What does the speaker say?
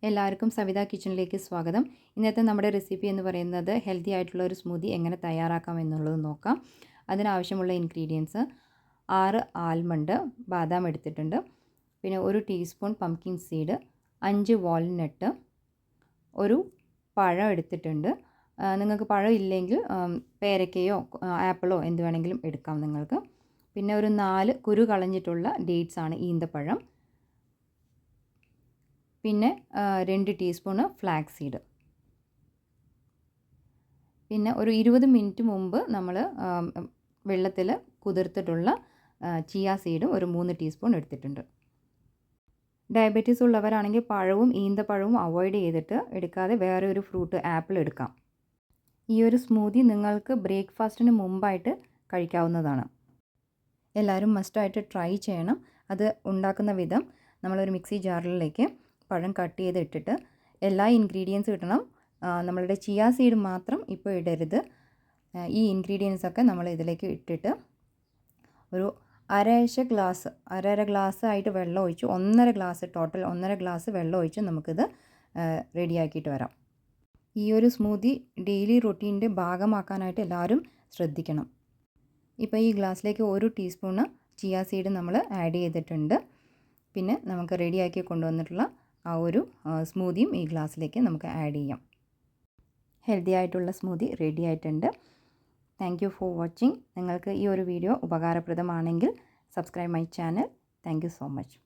എല്ലാവർക്കും സവിത കിച്ചണിലേക്ക് സ്വാഗതം. ഇന്നത്തെ നമ്മുടെ റെസിപ്പി എന്ന് പറയുന്നത് ഹെൽത്തി ആയിട്ടുള്ള ഒരു സ്മൂത്തി എങ്ങനെ തയ്യാറാക്കാം എന്നുള്ളത് നോക്കാം. അതിനാവശ്യമുള്ള ഇൻഗ്രീഡിയൻസ് 6 ആൽമണ്ട് ബാദാം എടുത്തിട്ടുണ്ട്, പിന്നെ 1 ടീസ്പൂൺ പംകിൻ സീഡ്, 5 വാൾനട്ട്, ഒരു പഴം എടുത്തിട്ടുണ്ട്. നിങ്ങൾക്ക് പഴം ഇല്ലെങ്കിൽ പേരക്കയോ ആപ്പിളോ എന്ത് വേണമെങ്കിലും എടുക്കാം നിങ്ങൾക്ക്. പിന്നെ ഒരു 4 കുരു കളഞ്ഞിട്ടുള്ള ഡേറ്റ്സ് ആണ് ഈന്തപ്പഴം. പിന്നെ 2 ടീസ്പൂണ് ഫ്ലാക്സ് സീഡ്. പിന്നെ ഒരു 20 മിനിറ്റ് മുമ്പ് നമ്മൾ വെള്ളത്തിൽ കുതിർത്തിട്ടുള്ള ചിയ സീഡും ഒരു 3 ടീസ്പൂൺ എടുത്തിട്ടുണ്ട്. ഡയബറ്റീസ് ഉള്ളവരാണെങ്കിൽ പഴവും ഈന്തപ്പഴവും അവോയ്ഡ് ചെയ്തിട്ട് എടുക്കാതെ വേറെ ഒരു ഫ്രൂട്ട് ആപ്പിൾ എടുക്കാം. ഈ ഒരു സ്മൂത്തി നിങ്ങൾക്ക് ബ്രേക്ക്ഫാസ്റ്റിന് മുമ്പായിട്ട് കഴിക്കാവുന്നതാണ്. എല്ലാവരും മസ്റ്റായിട്ട് ട്രൈ ചെയ്യണം. അത് ഉണ്ടാക്കുന്ന വിധം നമ്മളൊരു മിക്സി ജാറിലേക്ക് പഴം കട്ട് ചെയ്ത് ഇട്ടിട്ട് എല്ലാ ഇൻഗ്രീഡിയൻസും ഇടണം. നമ്മളുടെ ചിയ സീഡ് മാത്രം ഇപ്പോൾ ഇടരുത്. ഈ ഇൻഗ്രീഡിയൻസൊക്കെ നമ്മൾ ഇതിലേക്ക് ഇട്ടിട്ട് ഒരു അരര ഗ്ലാസ് ആയിട്ട് വെള്ളം ഒഴിച്ച് 1.5 ഗ്ലാസ് ടോട്ടൽ 1.5 ഗ്ലാസ് വെള്ളം ഒഴിച്ച് നമുക്കിത് റെഡിയാക്കിയിട്ട് വരാം. ഈ ഒരു സ്മൂത്തി ഡെയിലി റൊട്ടീൻ്റെ ഭാഗമാക്കാനായിട്ട് എല്ലാവരും ശ്രദ്ധിക്കണം. ഇപ്പോൾ ഈ ഗ്ലാസ്സിലേക്ക് 1 ടീസ്പൂണ് ചിയ സീഡ് നമ്മൾ ആഡ് ചെയ്തിട്ടുണ്ട്. പിന്നെ നമുക്ക് റെഡിയാക്കി കൊണ്ടുവന്നിട്ടുള്ള ആ ഒരു സ്മൂത്തിയും ഈ ഗ്ലാസ്സിലേക്ക് നമുക്ക് ആഡ് ചെയ്യാം. ഹെൽത്തി ആയിട്ടുള്ള സ്മൂത്തി റെഡി ആയിട്ടുണ്ട്. Thank you for watching. നിങ്ങൾക്ക് ഈ ഒരു വീഡിയോ ഉപകാരപ്രദമാണെങ്കിൽ subscribe my channel. Thank you so much.